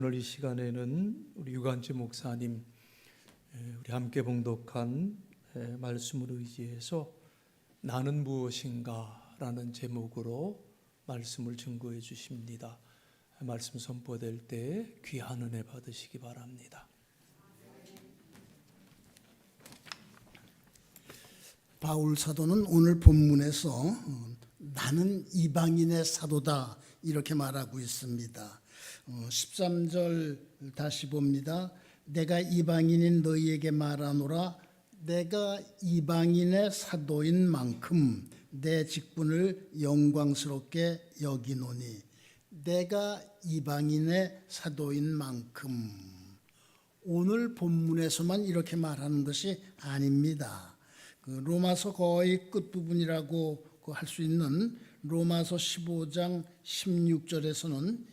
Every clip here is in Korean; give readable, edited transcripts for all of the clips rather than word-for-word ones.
오늘 이 시간에는 우리 유관재 목사님 우리 함께 봉독한 말씀을 의지해서 나는 무엇인가 라는 제목으로 말씀을 증거해 주십니다. 말씀 선포될 때 귀한 은혜 받으시기 바랍니다. 바울 사도는 오늘 본문에서 나는 이방인의 사도다 이렇게 말하고 있습니다. 13절 다시 봅니다. 내가 이방인인 너희에게 말하노라. 내가 이방인의 사도인 만큼 내 직분을 영광스럽게 여기노니. 내가 이방인의 사도인 만큼. 오늘 본문에서만 이렇게 말하는 것이 아닙니다. 로마서 거의 끝부분이라고 할 수 있는 로마서 15장 16절에서는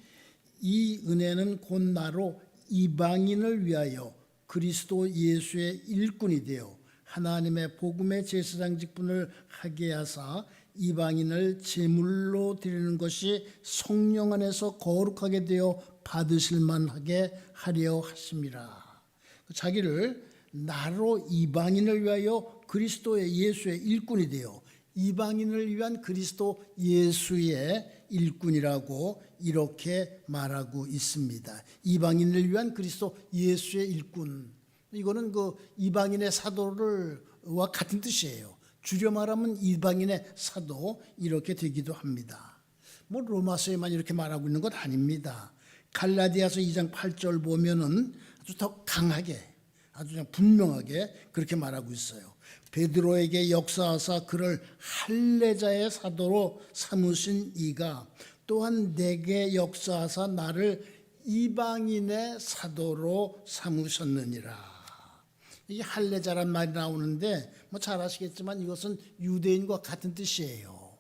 이 은혜는 곧 나로 이방인을 위하여 그리스도 예수의 일꾼이 되어 하나님의 복음의 제사장 직분을 하게 하사 이방인을 제물로 드리는 것이 성령 안에서 거룩하게 되어 받으실 만하게 하려 하심이라. 자기를 나로 이방인을 위하여 그리스도의 예수의 일꾼이 되어 이방인을 위한 그리스도 예수의 일꾼이라고 이렇게 말하고 있습니다. 이방인을 위한 그리스도 예수의 일꾼. 이거는 그 이방인의 사도와 같은 뜻이에요. 줄여 말하면 이방인의 사도 이렇게 되기도 합니다. 뭐 로마서에만 이렇게 말하고 있는 것 아닙니다. 갈라디아서 2장 8절 보면은 아주 더 강하게, 아주 그냥 분명하게 그렇게 말하고 있어요. 베드로에게 역사하사 그를 할례자의 사도로 삼으신 이가 또한 내게 역사하사 나를 이방인의 사도로 삼으셨느니라. 이 할례자란 말이 나오는데 뭐 잘 아시겠지만 이것은 유대인과 같은 뜻이에요.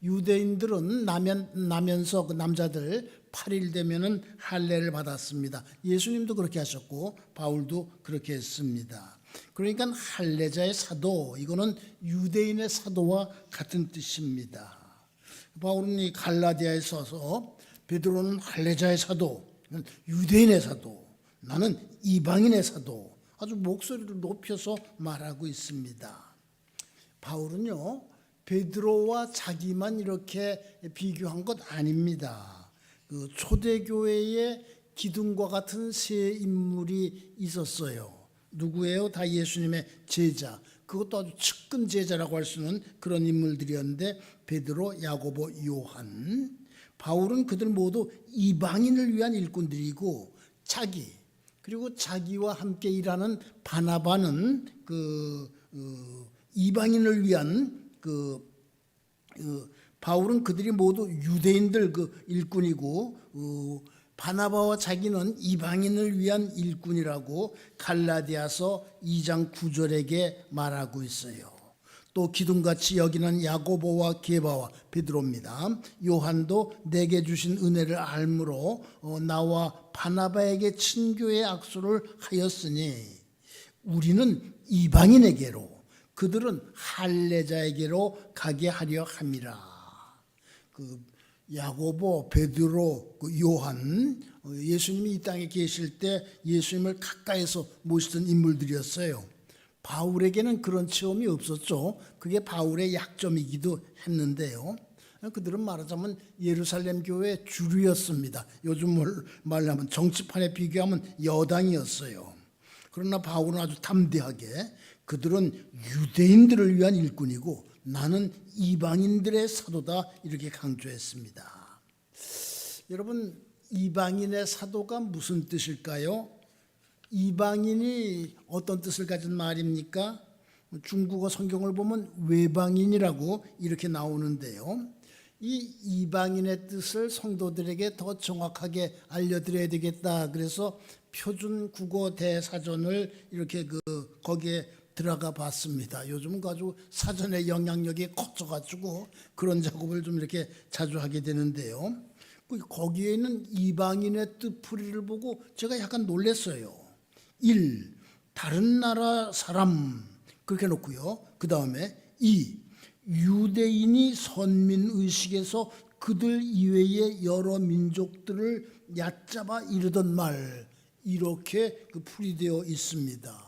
유대인들은 나면서 그 남자들 8일 되면은 할례를 받았습니다. 예수님도 그렇게 하셨고 바울도 그렇게 했습니다. 그러니까 할례자의 사도, 이거는 유대인의 사도와 같은 뜻입니다. 바울은 이 갈라디아에 서서 베드로는 할례자의 사도, 유대인의 사도, 나는 이방인의 사도, 아주 목소리를 높여서 말하고 있습니다. 바울은요 베드로와 자기만 이렇게 비교한 것 아닙니다. 그 초대교회에 기둥과 같은 세 인물이 있었어요. 누구예요? 다 예수님의 제자. 그것도 아주 측근 제자라고 할 수 있는 그런 인물들이었는데 베드로, 야고보, 요한. 바울은 그들 모두 이방인을 위한 일꾼들이고 그리고 자기와 함께 일하는 바나바는 이방인을 위한 바울은 그들이 모두 유대인들 일꾼이고 바나바와 자기는 이방인을 위한 일꾼이라고 갈라디아서 2장 9절에게 말하고 있어요. 또 기둥같이 여기는 야고보와 게바와 베드로입니다. 요한도 내게 주신 은혜를 알므로 나와 바나바에게 친교의 악수를 하였으니 우리는 이방인에게로 그들은 할례자에게로 가게 하려 함이라. 야고보, 베드로, 요한, 예수님이 이 땅에 계실 때 예수님을 가까이서 모시던 인물들이었어요. 바울에게는 그런 체험이 없었죠. 그게 바울의 약점이기도 했는데요. 그들은 말하자면 예루살렘 교회의 주류였습니다. 요즘 말로 하면 정치판에 비교하면 여당이었어요. 그러나 바울은 아주 담대하게 그들은 유대인들을 위한 일꾼이고 나는 이방인들의 사도다 이렇게 강조했습니다. 여러분, 이방인의 사도가 무슨 뜻일까요? 이방인이 어떤 뜻을 가진 말입니까? 중국어 성경을 보면 외방인이라고 이렇게 나오는데요. 이 이방인의 뜻을 성도들에게 더 정확하게 알려드려야 되겠다. 그래서 표준 국어 대사전을 이렇게 거기에 들어가 봤습니다. 요즘은 아주 사전의 영향력이 커져가지고 그런 작업을 좀 이렇게 자주 하게 되는데요. 거기에 있는 이방인의 뜻풀이를 보고 제가 약간 놀랐어요. 1. 다른 나라 사람 그렇게 놓고요. 그 다음에 2. 유대인이 선민의식에서 그들 이외의 여러 민족들을 얕잡아 이르던 말 이렇게 그 풀이되어 있습니다.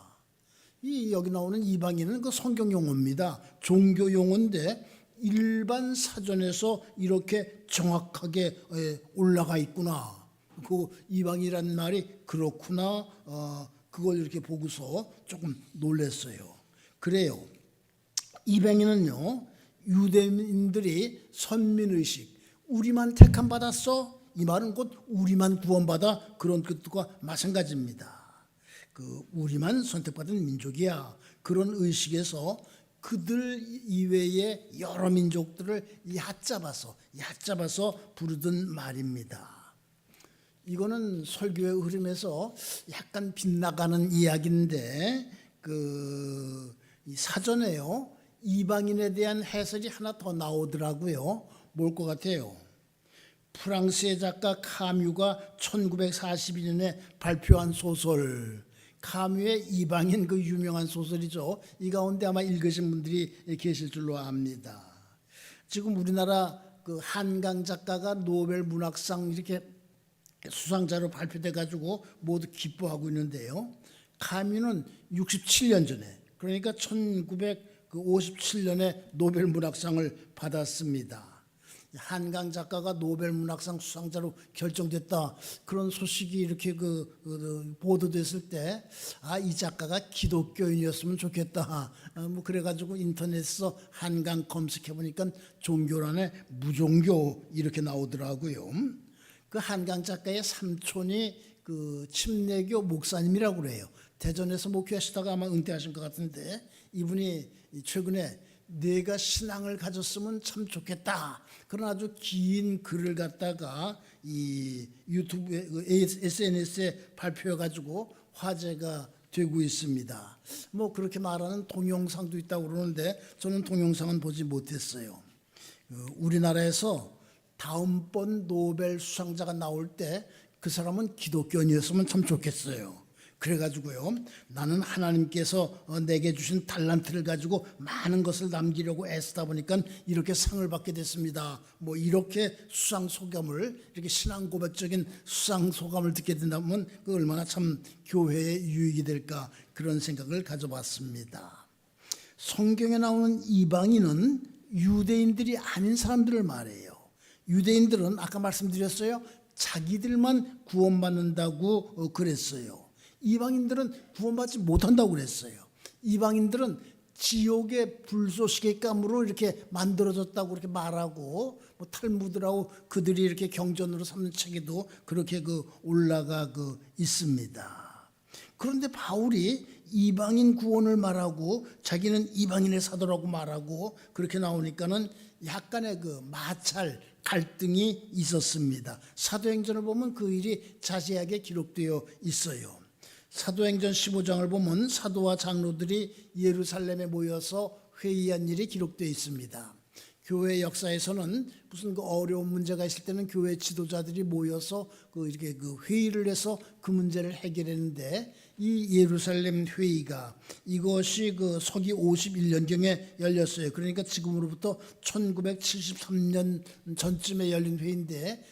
이 여기 나오는 이방인은 그 성경 용어입니다. 종교 용어인데 일반 사전에서 이렇게 정확하게 올라가 있구나. 그 이방이라는 말이 그렇구나. 그걸 이렇게 보고서 조금 놀랐어요. 그래요. 이방인은요, 유대인들이 선민의식, 우리만 택함 받았어? 이 말은 곧 우리만 구원받아, 그런 뜻과 마찬가지입니다. 그 우리만 선택받은 민족이야, 그런 의식에서 그들 이외의 여러 민족들을 얕잡아서 부르던 말입니다. 이거는 설교의 흐름에서 약간 빗나가는 이야기인데 이 사전에요, 이방인에 대한 해설이 하나 더 나오더라고요. 뭘 것 같아요? 프랑스의 작가 카뮤가 1942년에 발표한 소설, 카뮤의 이방인, 그 유명한 소설이죠. 이 가운데 아마 읽으신 분들이 계실 줄로 압니다. 지금 우리나라 그 한강 작가가 노벨 문학상 이렇게 수상자로 발표돼 가지고 모두 기뻐하고 있는데요. 카뮤는 67년 전에, 그러니까 1957년에 노벨 문학상을 받았습니다. 한강 작가가 노벨 문학상 수상자로 결정됐다, 그런 소식이 이렇게 보도됐을 때, 이 작가가 기독교인이었으면 좋겠다. 뭐 그래가지고 인터넷에서 한강 검색해 보니까 종교란에 무종교 이렇게 나오더라고요. 그 한강 작가의 삼촌이 그 침례교 목사님이라고 그래요. 대전에서 목회하시다가 아마 은퇴하신 것 같은데, 이분이 최근에 내가 신앙을 가졌으면 참 좋겠다, 그런 아주 긴 글을 갖다가 이 유튜브에, SNS에 발표해가지고 화제가 되고 있습니다. 뭐 그렇게 말하는 동영상도 있다고 그러는데 저는 동영상은 보지 못했어요. 우리나라에서 다음번 노벨 수상자가 나올 때 그 사람은 기독교인이었으면 참 좋겠어요. 그래가지고요, 나는 하나님께서 내게 주신 달란트를 가지고 많은 것을 남기려고 애쓰다 보니까 이렇게 상을 받게 됐습니다. 뭐 이렇게 수상 소감을, 이렇게 신앙 고백적인 수상 소감을 듣게 된다면 그 얼마나 참 교회에 유익이 될까, 그런 생각을 가져봤습니다. 성경에 나오는 이방인은 유대인들이 아닌 사람들을 말해요. 유대인들은 아까 말씀드렸어요, 자기들만 구원받는다고 그랬어요. 이방인들은 구원받지 못한다고 그랬어요. 이방인들은 지옥의 불쏘시개 감으로 이렇게 만들어졌다고 그렇게 말하고, 뭐 탈무드라고 그들이 이렇게 경전으로 삼는 책에도 그렇게 올라가 있습니다. 그런데 바울이 이방인 구원을 말하고 자기는 이방인의 사도라고 말하고 그렇게 나오니까는 약간의 마찰, 갈등이 있었습니다. 사도행전을 보면 그 일이 자세하게 기록되어 있어요. 사도행전 15장을 보면 사도와 장로들이 예루살렘에 모여서 회의한 일이 기록되어 있습니다. 교회 역사에서는 무슨 어려운 문제가 있을 때는 교회 지도자들이 모여서 이렇게 회의를 해서 그 문제를 해결했는데, 이 예루살렘 회의가 이것이 서기 51년경에 열렸어요. 그러니까 지금으로부터 1973년 전쯤에 열린 회의인데,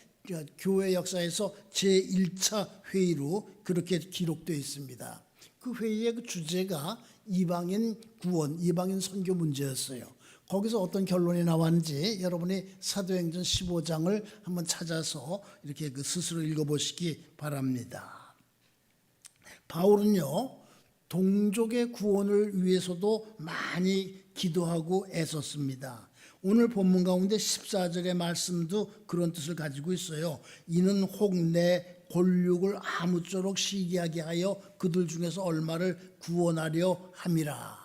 교회 역사에서 제1차 회의로 그렇게 기록되어 있습니다. 그 회의의 주제가 이방인 구원, 이방인 선교 문제였어요. 거기서 어떤 결론이 나왔는지 여러분이 사도행전 15장을 한번 찾아서 이렇게 스스로 읽어보시기 바랍니다. 바울은요, 동족의 구원을 위해서도 많이 기도하고 애썼습니다. 오늘 본문 가운데 14절의 말씀도 그런 뜻을 가지고 있어요. 이는 혹 내 골육을 아무쪼록 시기하게 하여 그들 중에서 얼마를 구원하려 함이라.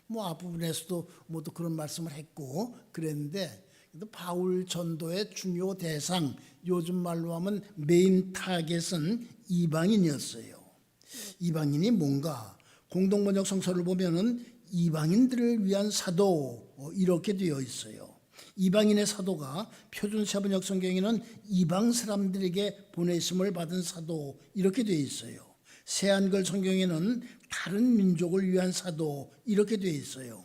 뭐 앞부분에서도 모두 그런 말씀을 했고 그랬는데, 바울 전도의 중요 대상, 요즘 말로 하면 메인 타겟은 이방인이었어요. 이방인이 뭔가, 공동번역 성서를 보면은 이방인들을 위한 사도 이렇게 되어 있어요. 이방인의 사도가 표준세 번역 성경에는 이방 사람들에게 보내심을 받은 사도 이렇게 되어 있어요. 새한글 성경에는 다른 민족을 위한 사도 이렇게 되어 있어요.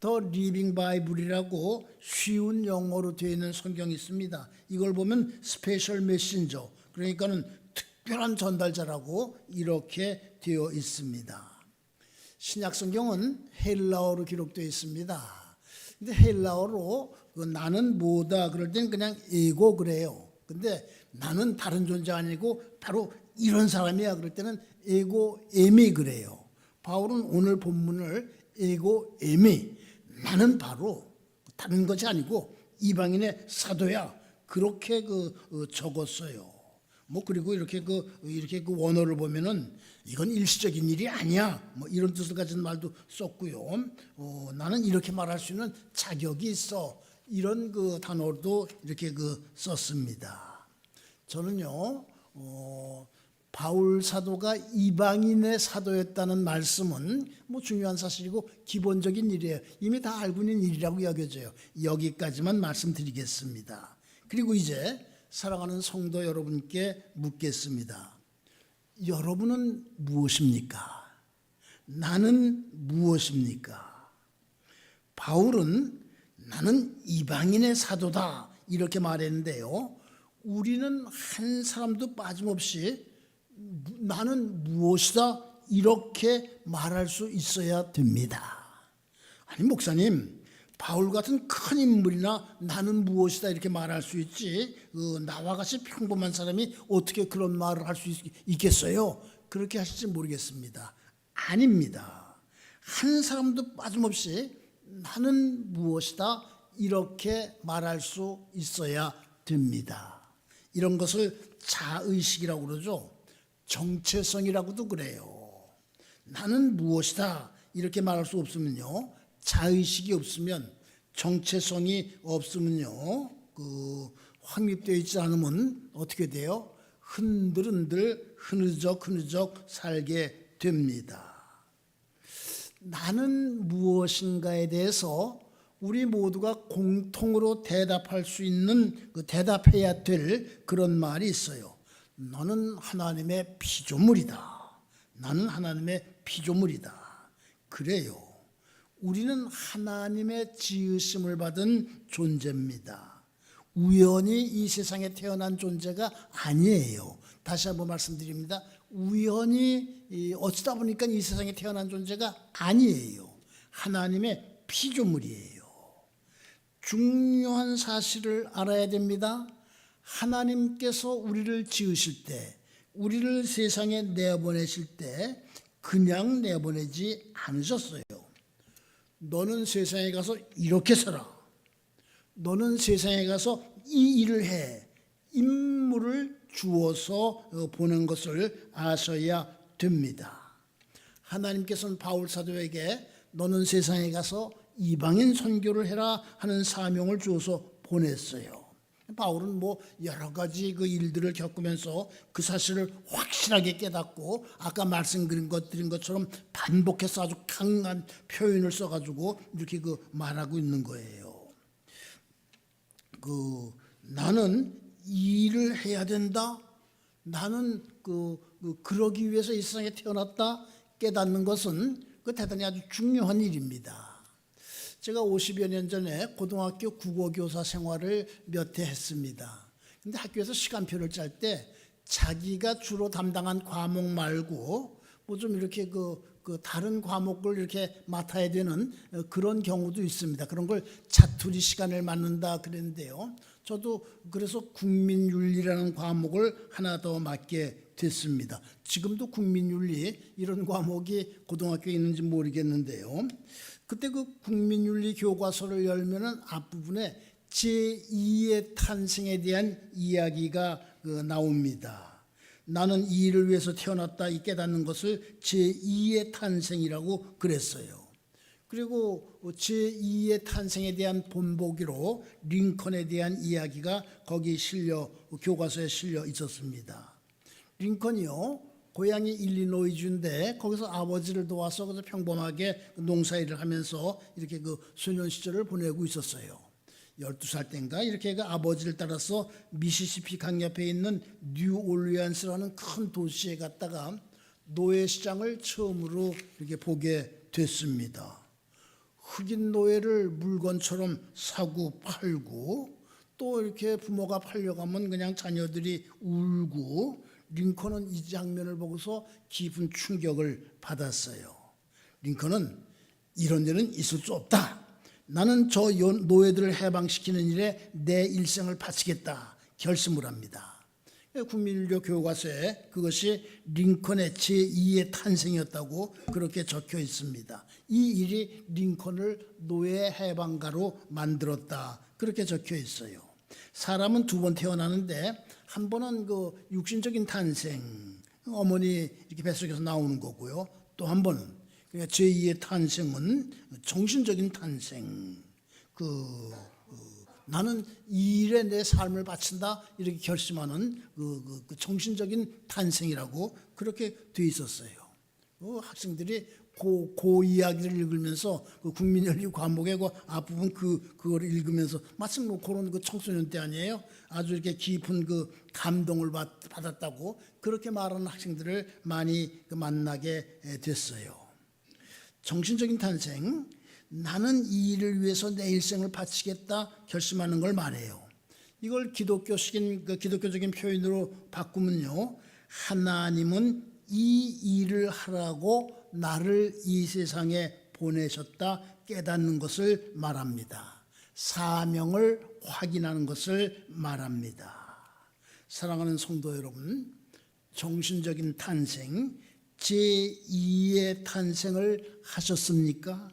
더 리빙 바이블이라고 쉬운 영어로 되어 있는 성경이 있습니다. 이걸 보면 스페셜 메신저, 그러니까는 특별한 전달자라고 이렇게 되어 있습니다. 신약 성경은 헬라어로 기록되어 있습니다. 근데 헬라어로 나는 뭐다 그럴 때는 그냥 에고 그래요. 근데 나는 다른 존재 아니고 바로 이런 사람이야 그럴 때는 에고 에미 그래요. 바울은 오늘 본문을 에고 에미, 나는 바로 다른 것이 아니고 이방인의 사도야, 그렇게 적었어요. 뭐 그리고 이렇게 그 원어를 보면은 이건 일시적인 일이 아니야, 뭐 이런 뜻을 가진 말도 썼고요. 나는 이렇게 말할 수 있는 자격이 있어, 이런 그 단어도 이렇게 썼습니다. 저는요, 바울 사도가 이방인의 사도였다는 말씀은 뭐 중요한 사실이고 기본적인 일이에요. 이미 다 알고 있는 일이라고 여겨져요. 여기까지만 말씀드리겠습니다. 그리고 이제 사랑하는 성도 여러분께 묻겠습니다. 여러분은 무엇입니까? 나는 무엇입니까? 바울은 나는 이방인의 사도다 이렇게 말했는데요. 우리는 한 사람도 빠짐없이 나는 무엇이다 이렇게 말할 수 있어야 됩니다. 아니 목사님, 바울 같은 큰 인물이나 나는 무엇이다 이렇게 말할 수 있지, 나와 같이 평범한 사람이 어떻게 그런 말을 할 수 있겠어요? 그렇게 하실지 모르겠습니다. 아닙니다. 한 사람도 빠짐없이 나는 무엇이다 이렇게 말할 수 있어야 됩니다. 이런 것을 자의식이라고 그러죠. 정체성이라고도 그래요. 나는 무엇이다 이렇게 말할 수 없으면요, 자의식이 없으면, 정체성이 없으면요, 확립되어 있지 않으면 어떻게 돼요? 흔들흔들 흐느적 살게 됩니다. 나는 무엇인가에 대해서 우리 모두가 공통으로 대답할 수 있는, 대답해야 될 그런 말이 있어요. 너는 하나님의 피조물이다. 나는 하나님의 피조물이다. 그래요. 우리는 하나님의 지으심을 받은 존재입니다. 우연히 이 세상에 태어난 존재가 아니에요. 다시 한번 말씀드립니다. 우연히 어쩌다 보니까 이 세상에 태어난 존재가 아니에요. 하나님의 피조물이에요. 중요한 사실을 알아야 됩니다. 하나님께서 우리를 지으실 때, 우리를 세상에 내보내실 때 그냥 내보내지 않으셨어요. 너는 세상에 가서 이렇게 살아. 너는 세상에 가서 이 일을 해. 임무를 주어서 보낸 것을 아셔야 됩니다. 하나님께서는 바울 사도에게 너는 세상에 가서 이방인 선교를 해라 하는 사명을 주어서 보냈어요. 바울은 뭐 여러 가지 그 일들을 겪으면서 그 사실을 확실하게 깨닫고 아까 말씀드린 것처럼 반복해서 아주 강한 표현을 써가지고 이렇게 말하고 있는 거예요. 나는 이 일을 해야 된다. 나는 그러기 위해서 이 세상에 태어났다. 깨닫는 것은 대단히 아주 중요한 일입니다. 제가 50여 년 전에 고등학교 국어교사 생활을 몇 해 했습니다. 근데 학교에서 시간표를 짤 때 자기가 주로 담당한 과목 말고 뭐 좀 이렇게 다른 과목을 이렇게 맡아야 되는 그런 경우도 있습니다. 그런 걸 자투리 시간을 맡는다 그랬는데요. 저도 그래서 국민윤리라는 과목을 하나 더 맡게 됐습니다. 지금도 국민윤리 이런 과목이 고등학교에 있는지 모르겠는데요. 그때 국민윤리 교과서를 열면은 앞부분에 제2의 탄생에 대한 이야기가 나옵니다. 나는 이 일을 위해서 태어났다 이 깨닫는 것을 제2의 탄생이라고 그랬어요. 그리고 제2의 탄생에 대한 본보기로 링컨에 대한 이야기가 거기 교과서에 실려 있었습니다. 링컨이요, 고향이 일리노이주인데 거기서 아버지를 도와서 그래서 평범하게 농사일을 하면서 이렇게 소년 시절을 보내고 있었어요. 12살 때인가 이렇게 아버지를 따라서 미시시피 강 옆에 있는 뉴올리언스라는 큰 도시에 갔다가 노예시장을 처음으로 이렇게 보게 됐습니다. 흑인 노예를 물건처럼 사고 팔고 또 이렇게 부모가 팔려가면 그냥 자녀들이 울고, 링컨은 이 장면을 보고서 깊은 충격을 받았어요. 링컨은 이런 일은 있을 수 없다. 나는 저 노예들을 해방시키는 일에 내 일생을 바치겠다 결심을 합니다. 국민인류 교과서에 그것이 링컨의 제2의 탄생이었다고 그렇게 적혀 있습니다. 이 일이 링컨을 노예 해방가로 만들었다 그렇게 적혀 있어요. 사람은 두 번 태어나는데 한 번은 그 육신적인 탄생, 어머니 이렇게 뱃속에서 나오는 거고요. 또 한 번은 그러니까 제2의 탄생은 정신적인 탄생. 나는 이 일에 내 삶을 바친다 이렇게 결심하는 그 정신적인 탄생이라고 그렇게 돼 있었어요. 학생들이 그 이야기를 읽으면서 그 국민연리 과목의 그 앞부분 그걸 읽으면서 마침 뭐 그런 그 청소년 때 아니에요. 아주 이렇게 깊은 그 감동을 받았다고 그렇게 말하는 학생들을 많이 만나게 됐어요. 정신적인 탄생, 나는 이 일을 위해서 내 일생을 바치겠다 결심하는 걸 말해요. 이걸 기독교적인 표현으로 바꾸면요, 하나님은 이 일을 하라고 나를 이 세상에 보내셨다 깨닫는 것을 말합니다. 사명을 확인하는 것을 말합니다. 사랑하는 성도 여러분, 정신적인 탄생, 제2의 탄생을 하셨습니까?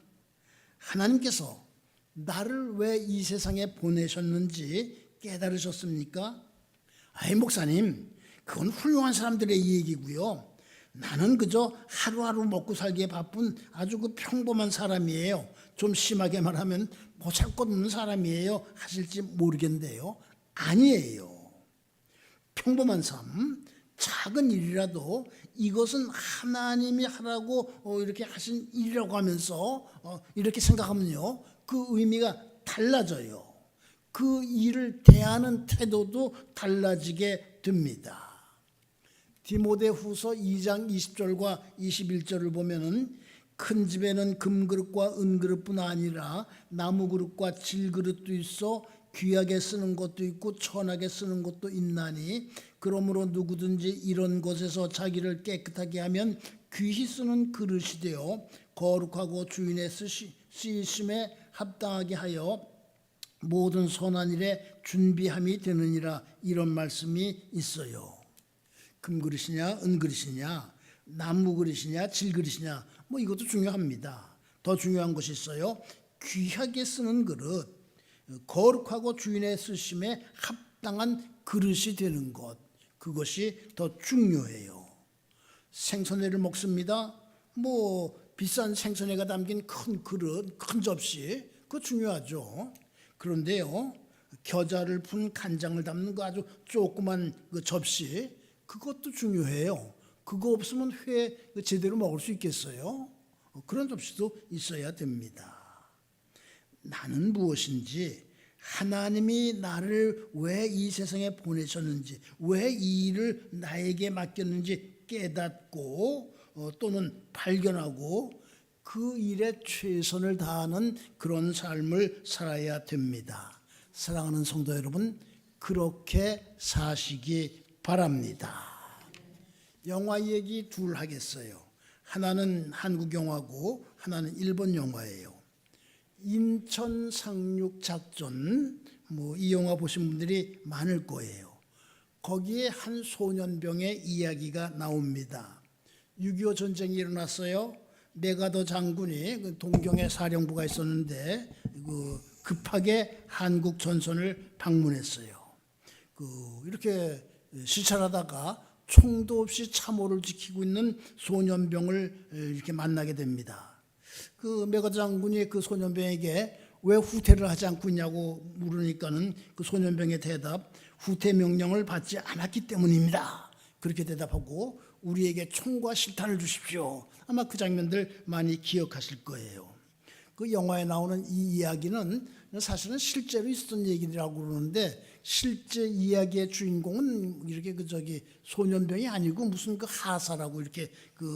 하나님께서 나를 왜 이 세상에 보내셨는지 깨달으셨습니까? 아이 목사님, 그건 훌륭한 사람들의 얘기고요. 나는 그저 하루하루 먹고 살기에 바쁜 아주 그 평범한 사람이에요. 좀 심하게 말하면 보잘것없는 사람이에요 하실지 모르겠는데요. 아니에요. 평범한 삶, 작은 일이라도 이것은 하나님이 하라고 이렇게 하신 일이라고 하면서 이렇게 생각하면요, 그 의미가 달라져요. 그 일을 대하는 태도도 달라지게 됩니다. 디모데후서 2장 20절과 21절을 보면은 큰 집에는 금그릇과 은그릇뿐 아니라 나무그릇과 질그릇도 있어 귀하게 쓰는 것도 있고 천하게 쓰는 것도 있나니 그러므로 누구든지 이런 것에서 자기를 깨끗하게 하면 귀히 쓰는 그릇이 되어 거룩하고 주인의 쓰심에 합당하게 하여 모든 선한 일에 준비함이 되느니라, 이런 말씀이 있어요. 금그릇이냐 은그릇이냐 나무그릇이냐 질그릇이냐 뭐 이것도 중요합니다. 더 중요한 것이 있어요. 귀하게 쓰는 그릇, 거룩하고 주인의 쓰심에 합당한 그릇이 되는 것, 그것이 더 중요해요. 생선회를 먹습니다. 뭐 비싼 생선회가 담긴 큰 그릇, 큰 접시, 그거 중요하죠. 그런데요, 겨자를 푼 간장을 담는 그 아주 조그만 그 접시, 그것도 중요해요. 그거 없으면 회 제대로 먹을 수 있겠어요? 그런 접시도 있어야 됩니다. 나는 무엇인지, 하나님이 나를 왜 이 세상에 보내셨는지, 왜 이 일을 나에게 맡겼는지 깨닫고 또는 발견하고 그 일에 최선을 다하는 그런 삶을 살아야 됩니다. 사랑하는 성도 여러분, 그렇게 사시기 바랍니다. 영화 얘기 둘 하겠어요. 하나는 한국 영화고 하나는 일본 영화예요. 인천 상륙 작전, 이 영화 보신 분들이 많을 거예요. 거기에 한 소년병의 이야기가 나옵니다. 6.25 전쟁이 일어났어요. 메가더 장군이 동경에 사령부가 있었는데 급하게 한국 전선을 방문했어요. 이렇게 시찰하다가 총도 없이 참호를 지키고 있는 소년병을 이렇게 만나게 됩니다. 메가더 장군이 그 소년병에게 왜 후퇴를 하지 않고 있냐고 물으니까는 그 소년병의 대답, 후퇴 명령을 받지 않았기 때문입니다. 그렇게 대답하고 우리에게 총과 실탄을 주십시오. 아마 그 장면들 많이 기억하실 거예요. 그 영화에 나오는 이 이야기는 사실은 실제로 있었던 얘기라고 그러는데, 실제 이야기의 주인공은 이렇게 소년병이 아니고 무슨 하사라고 이렇게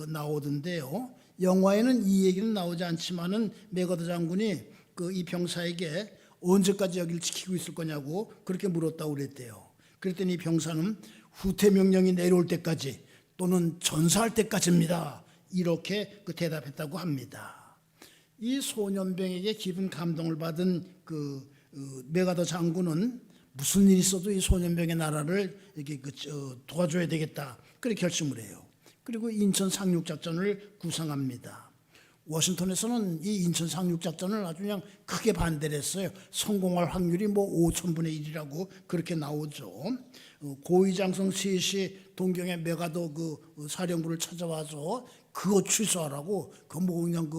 나오던데요. 영화에는 이 얘기는 나오지 않지만은 메가더 장군이 이 병사에게 언제까지 여기를 지키고 있을 거냐고 그렇게 물었다고 그랬대요. 그랬더니 병사는 후퇴 명령이 내려올 때까지 또는 전사할 때까지입니다. 이렇게 대답했다고 합니다. 이 소년병에게 깊은 감동을 받은 메가더 장군은 무슨 일이 있어도 이 소년병의 나라를 이렇게 도와줘야 되겠다. 그렇게 결심을 해요. 그리고 인천 상륙작전을 구상합니다. 워싱턴에서는 이 인천 상륙작전을 아주 그냥 크게 반대를 했어요. 성공할 확률이 5,000분의 1이라고 그렇게 나오죠. 고위장성 셋이 동경의 메가더 사령부를 찾아와서 그거 취소하라고 그냥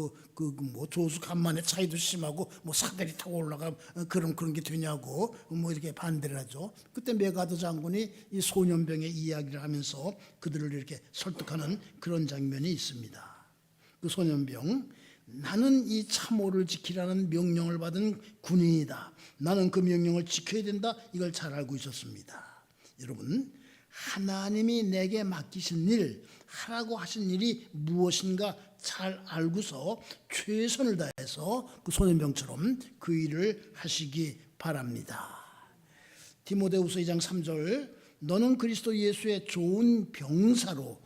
조수 간만에 차이도 심하고 사다리 타고 올라가 그런 게 되냐고 이렇게 반대를 하죠. 그때 메가더 장군이 이 소년병의 이야기를 하면서 그들을 이렇게 설득하는 그런 장면이 있습니다. 그 소년병, 나는 이 참호를 지키라는 명령을 받은 군인이다. 나는 그 명령을 지켜야 된다. 이걸 잘 알고 있었습니다. 여러분, 하나님이 내게 맡기신 일, 하라고 하신 일이 무엇인가 잘 알고서 최선을 다해서 그 소년병처럼 그 일을 하시기 바랍니다. 디모데후서 2장 3절, 너는 그리스도 예수의 좋은 병사로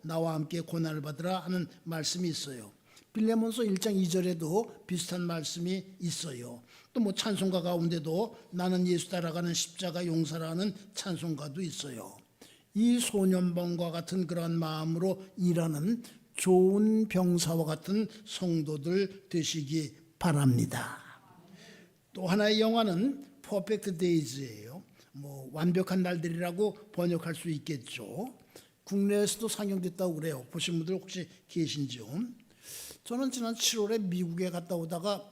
나와 함께 고난을 받으라 하는 말씀이 있어요. 빌레몬서 1장 2절에도 비슷한 말씀이 있어요. 또 찬송가 가운데도 나는 예수 따라가는 십자가 용사라는 찬송가도 있어요. 이 소년병과 같은 그런 마음으로 일하는 좋은 병사와 같은 성도들 되시기 바랍니다. 또 하나의 영화는 Perfect Days예요. 완벽한 날들이라고 번역할 수 있겠죠. 국내에서도 상영됐다고 그래요. 보신 분들 혹시 계신지요? 저는 지난 7월에 미국에 갔다 오다가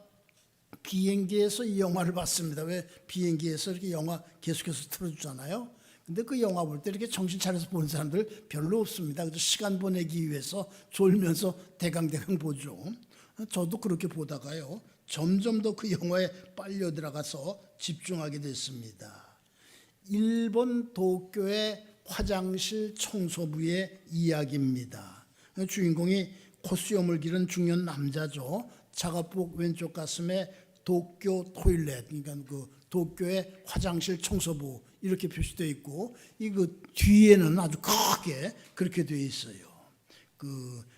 비행기에서 이 영화를 봤습니다. 왜 비행기에서 이렇게 영화 계속해서 틀어주잖아요. 근데 그 영화 볼 때 이렇게 정신 차려서 보는 사람들 별로 없습니다. 그래서 시간 보내기 위해서 졸면서 대강대강 보죠. 저도 그렇게 보다가요. 점점 더 그 영화에 빨려 들어가서 집중하게 됐습니다. 일본 도쿄의 화장실 청소부의 이야기입니다. 주인공이 콧수염을 기른 중년 남자죠. 작업복 왼쪽 가슴에 도쿄 토일렛, 그러니까 도쿄의 화장실 청소부 이렇게 표시되어 있고 뒤에는 아주 크게 그렇게 되어 있어요.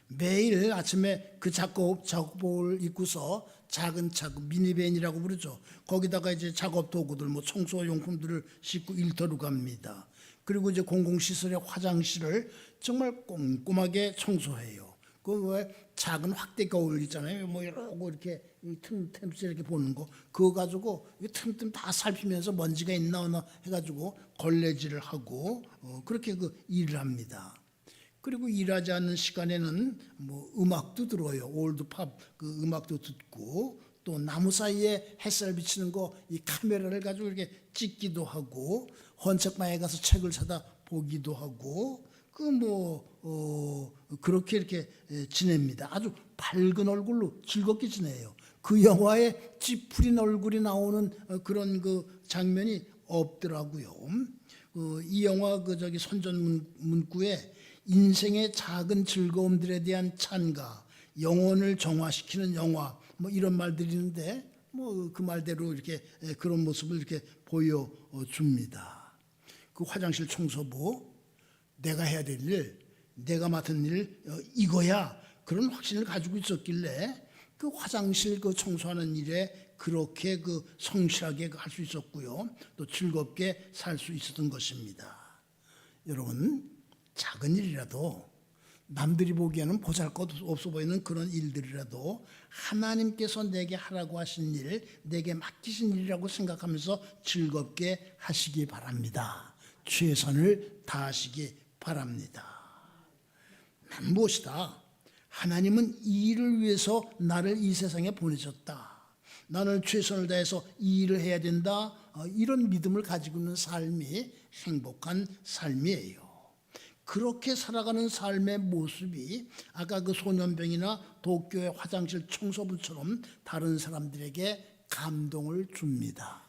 매일 아침에 그 작업복을 입고서 작은 차, 미니밴이라고 부르죠. 거기다가 이제 작업 도구들, 청소 용품들을 싣고 일터로 갑니다. 그리고 이제 공공시설의 화장실을 정말 꼼꼼하게 청소해요. 왜 작은 확대 거울 있잖아요. 이렇게 틈틈 이렇게 보는 거. 그거 가지고 틈틈 다 살피면서 먼지가 있나 없나 해가지고 걸레질을 하고 그렇게 일을 합니다. 그리고 일하지 않는 시간에는 음악도 들어요. 올드팝 음악도 듣고 또 나무 사이에 햇살 비치는 거 이 카메라를 가지고 이렇게 찍기도 하고 헌책방에 가서 책을 사다 보기도 하고 그렇게 이렇게 지냅니다. 아주 밝은 얼굴로 즐겁게 지내요. 그 영화에 찌푸린 얼굴이 나오는 그런 장면이 없더라고요. 이 영화 선전 문구에 인생의 작은 즐거움들에 대한 찬가, 영혼을 정화시키는 영화, 이런 말들이 있는데, 그 말대로 이렇게 그런 모습을 이렇게 보여줍니다. 그 화장실 청소부, 내가 해야 될 일, 내가 맡은 일, 이거야. 그런 확신을 가지고 있었길래 그 화장실 청소하는 일에 그렇게 성실하게 할 수 있었고요. 또 즐겁게 살 수 있었던 것입니다. 여러분, 작은 일이라도 남들이 보기에는 보잘것없어 보이는 그런 일들이라도 하나님께서 내게 하라고 하신 일, 내게 맡기신 일이라고 생각하면서 즐겁게 하시기 바랍니다. 최선을 다하시기 바랍니다. 난 무엇이다? 하나님은 이 일을 위해서 나를 이 세상에 보내셨다. 나는 최선을 다해서 이 일을 해야 된다. 이런 믿음을 가지고 있는 삶이 행복한 삶이에요. 그렇게 살아가는 삶의 모습이 아까 소년병이나 도쿄의 화장실 청소부처럼 다른 사람들에게 감동을 줍니다.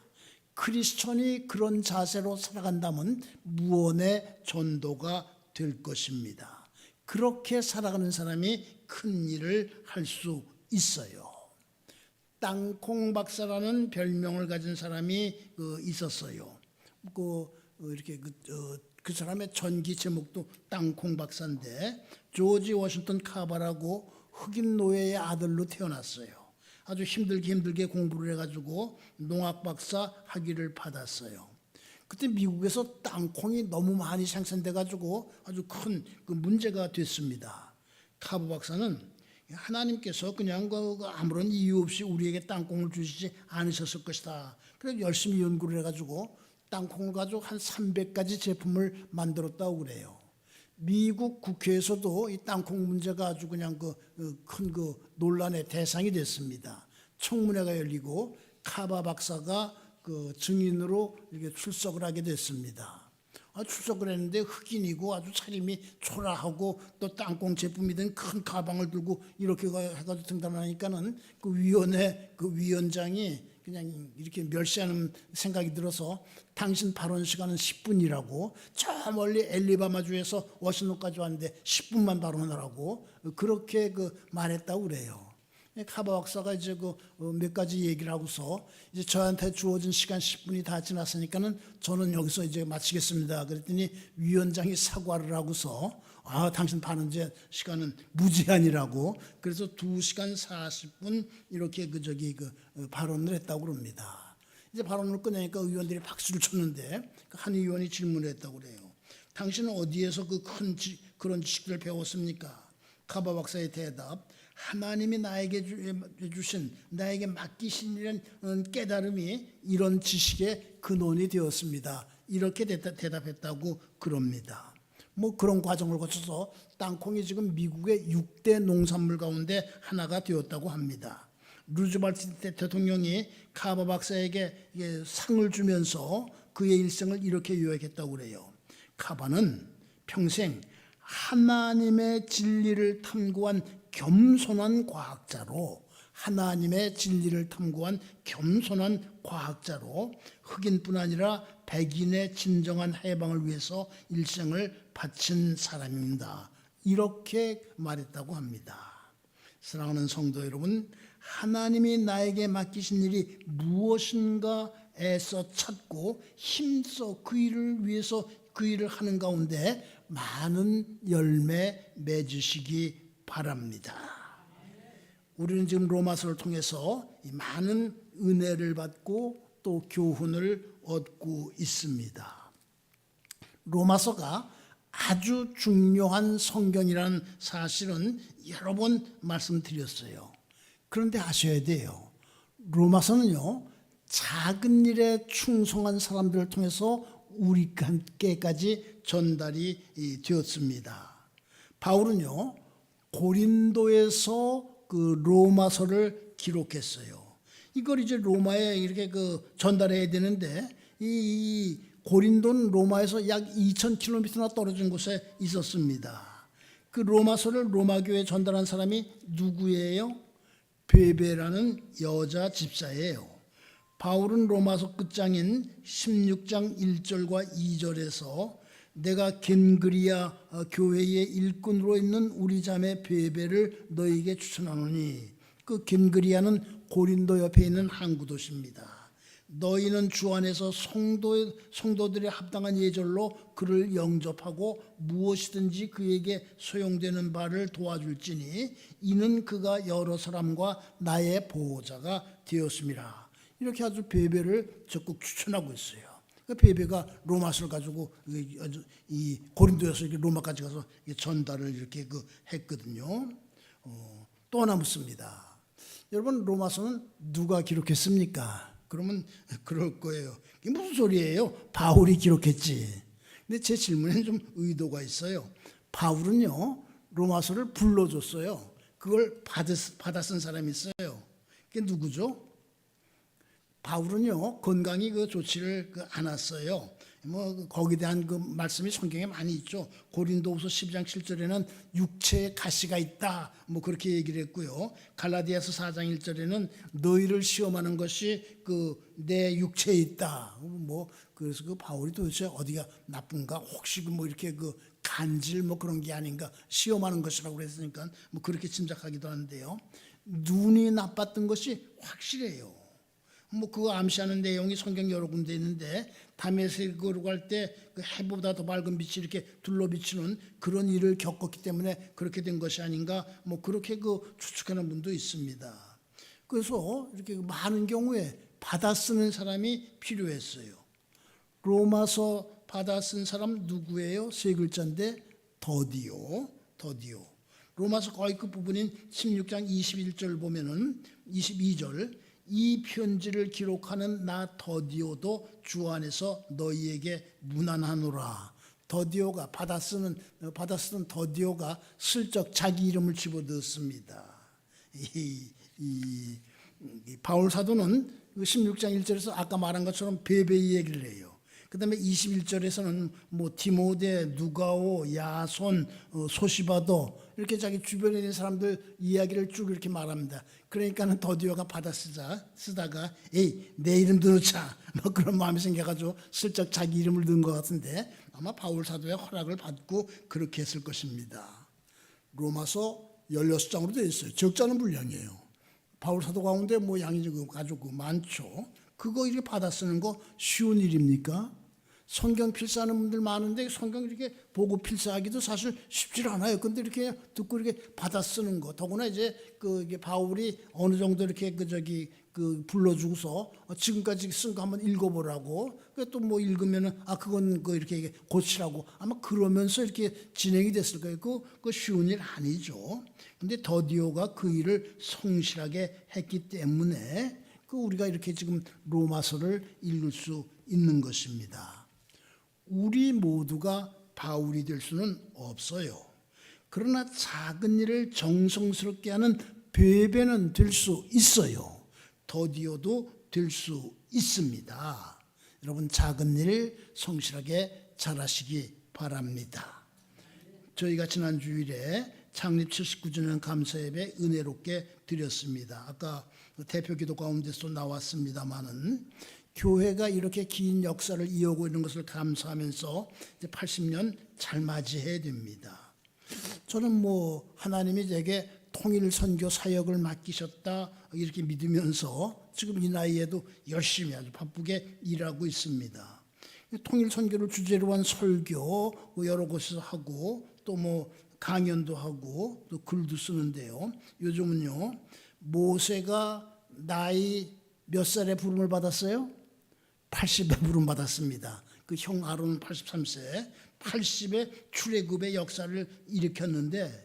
크리스천이 그런 자세로 살아간다면 무언의 전도가 될 것입니다. 그렇게 살아가는 사람이 큰 일을 할 수 있어요. 땅콩 박사라는 별명을 가진 사람이 있었어요. 이렇게 그 사람의 전기 제목도 땅콩 박사인데, 조지 워싱턴 카바라고 흑인 노예의 아들로 태어났어요. 아주 힘들게 공부를 해가지고 농학 박사 학위를 받았어요. 그때 미국에서 땅콩이 너무 많이 생산돼가지고 아주 큰 문제가 됐습니다. 카바 박사는 하나님께서 그냥 아무런 이유 없이 우리에게 땅콩을 주시지 않으셨을 것이다. 그래서 열심히 연구를 해가지고 땅콩을 가지고 한 300가지 제품을 만들었다고 그래요. 미국 국회에서도 이 땅콩 문제가 아주 그냥 큰 논란의 대상이 됐습니다. 청문회가 열리고 카바 박사가 증인으로 이렇게 출석을 하게 됐습니다. 출석을 했는데 흑인이고 아주 차림이 초라하고 또 땅콩 제품이든 큰 가방을 들고 이렇게 해가지고 등단하니까는 위원장이 그냥 이렇게 멸시하는 생각이 들어서 당신 발언 시간은 10분이라고, 저 멀리 엘리바마주에서 워싱턴까지 왔는데 10분만 발언하라고 그렇게 말했다고 그래요. 카바 박사가 이제 몇 가지 얘기를 하고서 이제 저한테 주어진 시간 10분이 다 지났으니까는 저는 여기서 이제 마치겠습니다. 그랬더니 위원장이 사과를 하고서 당신 발언 시간은 무제한이라고, 그래서 2시간 40분 이렇게 발언을 했다고 그럽니다. 이제 발언을 끝내니까 의원들이 박수를 쳤는데 한 의원이 질문을 했다고 그래요. 당신은 어디에서 그런 지식을 배웠습니까? 카바 박사의 대답: 하나님이 나에게 나에게 맡기신 이런 깨달음이 이런 지식의 근원이 되었습니다. 이렇게 대답했다고 그럽니다. 그런 과정을 거쳐서 땅콩이 지금 미국의 6대 농산물 가운데 하나가 되었다고 합니다. 루즈벨트 대통령이 카바 박사에게 상을 주면서 그의 일생을 이렇게 요약했다고 그래요. 카바는 평생 하나님의 진리를 탐구한 겸손한 과학자로, 흑인뿐 아니라 백인의 진정한 해방을 위해서 일생을 바친 사람입니다. 이렇게 말했다고 합니다. 사랑하는 성도 여러분, 하나님이 나에게 맡기신 일이 무엇인가 애써 찾고 힘써 그 일을 위해서 그 일을 하는 가운데 많은 열매 맺으시기 바랍니다. 우리는 지금 로마서를 통해서 많은 은혜를 받고 또 교훈을 얻고 있습니다. 로마서가 아주 중요한 성경이라는 사실은 여러 번 말씀드렸어요. 그런데 아셔야 돼요. 로마서는요, 작은 일에 충성한 사람들을 통해서 우리께까지 전달이 되었습니다. 바울은요, 고린도에서 로마서를 기록했어요. 이걸 이제 로마에 이렇게 전달해야 되는데, 이 고린도는 로마에서 약 2,000km나 떨어진 곳에 있었습니다. 그 로마서를 로마교회에 전달한 사람이 누구예요? 베베라는 여자 집사예요. 바울은 로마서 끝장인 16장 1절과 2절에서 내가 겐그리아 교회의 일꾼으로 있는 우리 자매 베베를 너에게 추천하노니, 그 겐그리아는 고린도 옆에 있는 항구 도시입니다. 너희는 주 안에서 성도들의 합당한 예절로 그를 영접하고 무엇이든지 그에게 소용되는 바를 도와줄지니 이는 그가 여러 사람과 나의 보호자가 되었습니다. 이렇게 아주 베베를 적극 추천하고 있어요. 베베가 로마서를 가지고 이 고린도에서 로마까지 가서 전달을 이렇게 했거든요. 또 하나 묻습니다. 여러분, 로마서는 누가 기록했습니까? 그러면 그럴 거예요. 이게 무슨 소리예요? 바울이 기록했지. 근데 제 질문에는 좀 의도가 있어요. 바울은요, 로마서를 불러줬어요. 그걸 받아 쓴 사람이 있어요. 그게 누구죠? 바울은요, 건강이 좋지를 않았어요. 거기에 대한 말씀이 성경에 많이 있죠. 고린도후서 12장 7절에는 육체에 가시가 있다, 그렇게 얘기를 했고요. 갈라디아서 4장 1절에는 너희를 시험하는 것이 내 육체에 있다. 그래서 바울이 도대체 어디가 나쁜가? 혹시 이렇게 간질 그런 게 아닌가? 시험하는 것이라고 그랬으니까 그렇게 짐작하기도 하는데요. 눈이 나빴던 것이 확실해요. 뭐 그거 암시하는 내용이 성경 여러 군데 있는데 다메섹으로 갈 때 그 해보다 더 밝은 빛이 이렇게 둘러비치는 그런 일을 겪었기 때문에 그렇게 된 것이 아닌가 뭐 그렇게 그 추측하는 분도 있습니다. 그래서 이렇게 많은 경우에 받아 쓰는 사람이 필요했어요. 로마서 받아 쓴 사람 누구예요? 세 글자인데 더디오. 로마서 거의 끝부분인 16장 21절 보면은 22절 이 편지를 기록하는 나 더디오도 주 안에서 너희에게 무난하노라. 더디오가 받아 쓰는 더디오가 슬쩍 자기 이름을 집어넣습니다. 이 바울 사도는 16장 1절에서 아까 말한 것처럼 베베이 얘기를 해요. 그 다음에 21절에서는 뭐 디모데, 누가오, 야손, 소시바도 이렇게 자기 주변에 있는 사람들 이야기를 쭉 이렇게 말합니다. 그러니까는 더디오가 받아 쓰다가 에이 내 이름도 넣자 뭐 그런 마음이 생겨가지고 슬쩍 자기 이름을 넣은 것 같은데 아마 바울 사도의 허락을 받고 그렇게 했을 것입니다. 로마서 16장으로 되어 있어요. 적지 않은 분량이에요. 바울 사도 가운데 뭐 양이 아주 많죠. 그거 이렇게 받아 쓰는 거 쉬운 일입니까? 성경 필사하는 분들 많은데 성경 이렇게 보고 필사하기도 사실 쉽지 않아요. 근데 이렇게 듣고 이렇게 받아 쓰는 거, 더구나 이제 이게 바울이 어느 정도 이렇게 불러주고서 지금까지 쓴 거 한번 읽어보라고, 또 뭐 읽으면은 그건 이렇게 고치라고 아마 그러면서 이렇게 진행이 됐을 거예요. 그 쉬운 일 아니죠. 근데 더디오가 그 일을 성실하게 했기 때문에 우리가 이렇게 지금 로마서를 읽을 수 있는 것입니다. 우리 모두가 바울이 될 수는 없어요. 그러나 작은 일을 정성스럽게 하는 베베는 될 수 있어요. 더디오도 될 수 있습니다. 여러분 작은 일 성실하게 잘하시기 바랍니다. 저희가 지난 주일에 창립 79주년 감사예배 은혜롭게 드렸습니다. 아까 대표기도 가운데서 나왔습니다마는 교회가 이렇게 긴 역사를 이어오고 있는 것을 감사하면서 이제 80년 잘 맞이해야 됩니다. 저는 뭐 하나님이 제게 통일 선교 사역을 맡기셨다 이렇게 믿으면서 지금 이 나이에도 열심히 아주 바쁘게 일하고 있습니다. 통일 선교를 주제로 한 설교 여러 곳에서 하고 또 뭐 강연도 하고 또 글도 쓰는데요. 요즘은요 모세가 나이 몇 살에 부름을 받았어요? 80에 부름 받았습니다. 그 형 아론은 83세, 80에 출애굽의 역사를 일으켰는데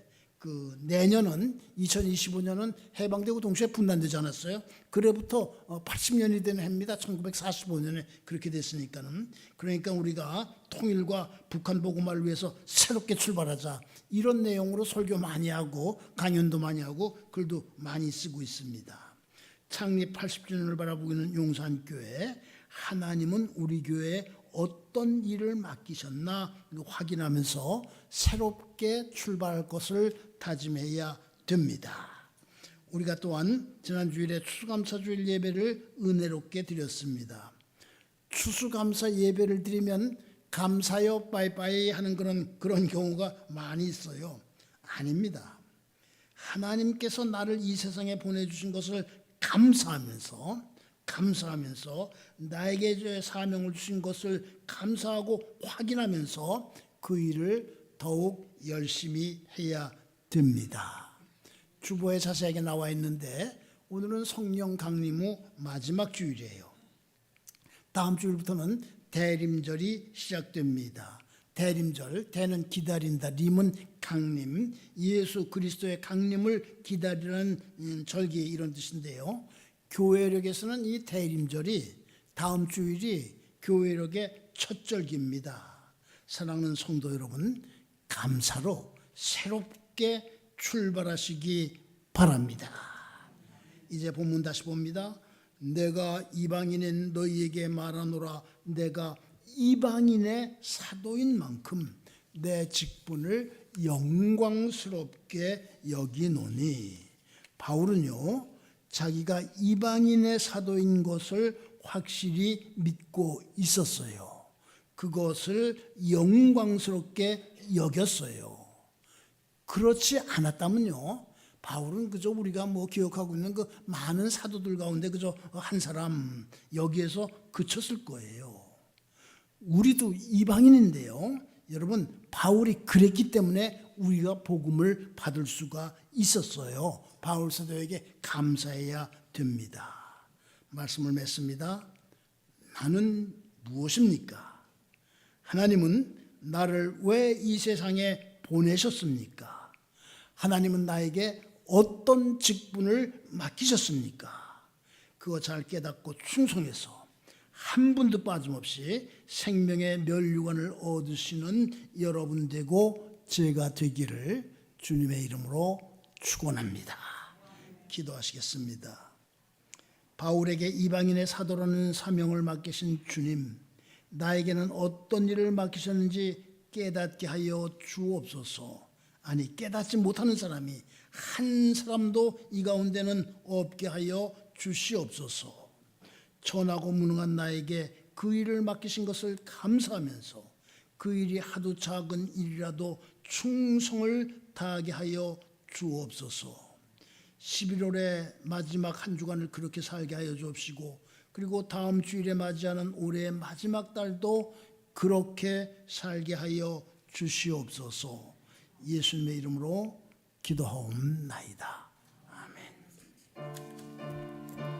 내년은 2025년은 해방되고 동시에 분단되지 않았어요? 그래부터 80년이 되는 해입니다. 1945년에 그렇게 됐으니까는. 그러니까 우리가 통일과 북한 복음화를 위해서 새롭게 출발하자 이런 내용으로 설교 많이 하고 강연도 많이 하고 글도 많이 쓰고 있습니다. 창립 80주년을 바라보고 있는 용산교회, 하나님은 우리 교회에 어떤 일을 맡기셨나 확인하면서 새롭게 출발할 것을 다짐해야 됩니다. 우리가 또한 지난주일에 추수감사주일 예배를 은혜롭게 드렸습니다. 추수감사 예배를 드리면 감사요 빠이빠이 하는 그런 경우가 많이 있어요. 아닙니다. 하나님께서 나를 이 세상에 보내주신 것을 감사하면서 나에게 사명을 주신 것을 감사하고 확인하면서 그 일을 더욱 열심히 해야 됩니다. 주보에 자세하게 나와 있는데 오늘은 성령 강림 후 마지막 주일이에요. 다음 주일부터는 대림절이 시작됩니다. 대림절, 대는 기다린다, 림은 강림, 예수 그리스도의 강림을 기다리는 절기 이런 뜻인데요. 교회력에서는 이 대림절이 다음 주일이 교회력의 첫 절기입니다. 사랑하는 성도 여러분, 감사로 새롭게 출발하시기 바랍니다. 이제 본문 다시 봅니다. 내가 이방인인 너희에게 말하노라. 내가 이방인의 사도인 만큼 내 직분을 영광스럽게 여기노니. 바울은요 자기가 이방인의 사도인 것을 확실히 믿고 있었어요. 그것을 영광스럽게 여겼어요. 그렇지 않았다면요 바울은 그저 우리가 뭐 기억하고 있는 그 많은 사도들 가운데 그저 한 사람 여기에서 그쳤을 거예요. 우리도 이방인인데요. 여러분 바울이 그랬기 때문에 우리가 복음을 받을 수가 있었어요. 바울 사도에게 감사해야 됩니다. 말씀을 맺습니다. 나는 무엇입니까? 하나님은 나를 왜 이 세상에 보내셨습니까? 하나님은 나에게 어떤 직분을 맡기셨습니까? 그거 잘 깨닫고 충성해서 한 분도 빠짐없이 생명의 면류관을 얻으시는 여러분 되고 제가 되기를 주님의 이름으로 축원합니다. 기도하시겠습니다. 바울에게 이방인의 사도라는 사명을 맡기신 주님, 나에게는 어떤 일을 맡기셨는지 깨닫게 하여 주옵소서. 아니 깨닫지 못하는 사람이 한 사람도 이 가운데는 없게 하여 주시옵소서. 천하고 무능한 나에게 그 일을 맡기신 것을 감사하면서 그 일이 하도 작은 일이라도 충성을 다하게 하여 주옵소서. 11월의 마지막 한 주간을 그렇게 살게 하여 주옵시고 그리고 다음 주일에 맞이하는 올해의 마지막 달도 그렇게 살게 하여 주시옵소서. 예수님의 이름으로 기도하옵나이다.